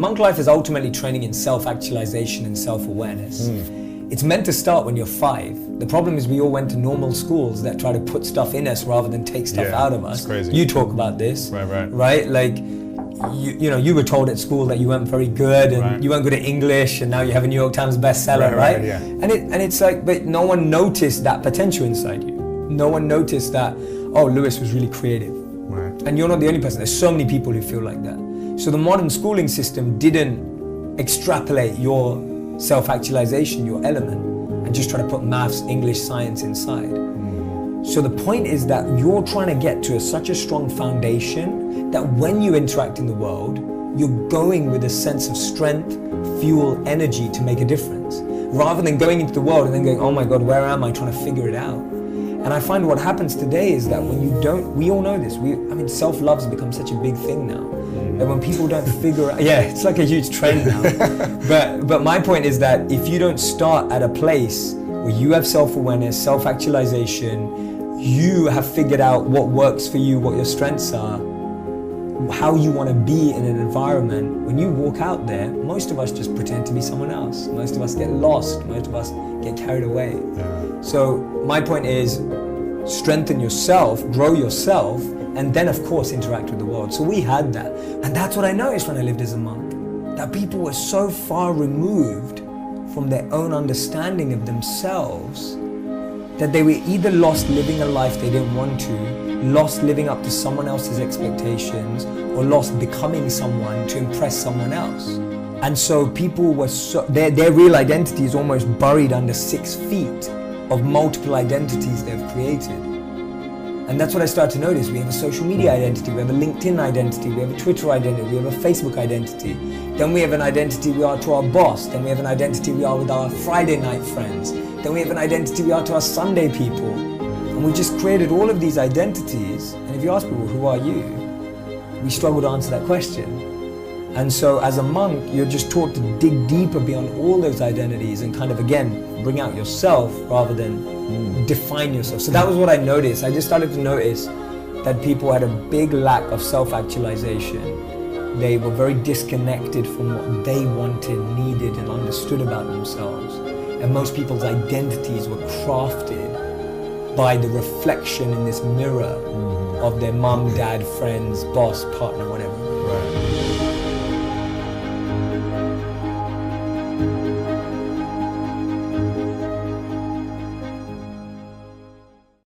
monk life is ultimately training in self-actualization and self-awareness. It's meant to start when you're 5. The problem is we all went to normal schools that try to put stuff in us rather than take stuff out of us. It's crazy. You talk about this, right? Like, you know, you were told at school that you weren't very good and you weren't good at English, and now you have a New York Times bestseller, right? Yeah. And it's like, but no one noticed that potential inside you. No one noticed that, oh, Lewis was really creative. Right. And you're not the only person. There's so many people who feel like that. So the modern schooling system didn't extrapolate your self-actualization, your element, and just try to put maths, English, science inside. So the point is that you're trying to get to such a strong foundation that when you interact in the world, you're going with a sense of strength, fuel, energy to make a difference, rather than going into the world and then going, oh my God, where am I, trying to figure it out. And I find what happens today is that when you don't, we all know this, self-love has become such a big thing now. And when people don't figure out, it's like a huge trend now. But my point is that if you don't start at a place where you have self-awareness, self-actualization, you have figured out what works for you, what your strengths are, how you want to be in an environment, when you walk out there, most of us just pretend to be someone else. Most of us get lost. Most of us get carried away. So my point is, strengthen yourself, grow yourself, and then of course interact with the world. So we had that. And that's what I noticed when I lived as a monk, that people were so far removed from their own understanding of themselves that they were either lost living a life they didn't want to, lost living up to someone else's expectations, or lost becoming someone to impress someone else. And so people were their real identity is almost buried under 6 feet of multiple identities they've created. And that's what I started to notice. We have a social media identity, we have a LinkedIn identity, we have a Twitter identity, we have a Facebook identity. Then we have an identity we are to our boss. Then we have an identity we are with our Friday night friends. Then we have an identity we are to our Sunday people. And we just created all of these identities. And if you ask people, who are you? We struggle to answer that question. And so as a monk, you're just taught to dig deeper beyond all those identities and kind of, again, bring out yourself rather than define yourself. So that was what I noticed. I just started to notice that people had a big lack of self-actualization. They were very disconnected from what they wanted, needed, and understood about themselves. And most people's identities were crafted by the reflection in this mirror of their mum, dad, friends, boss, partner, whatever.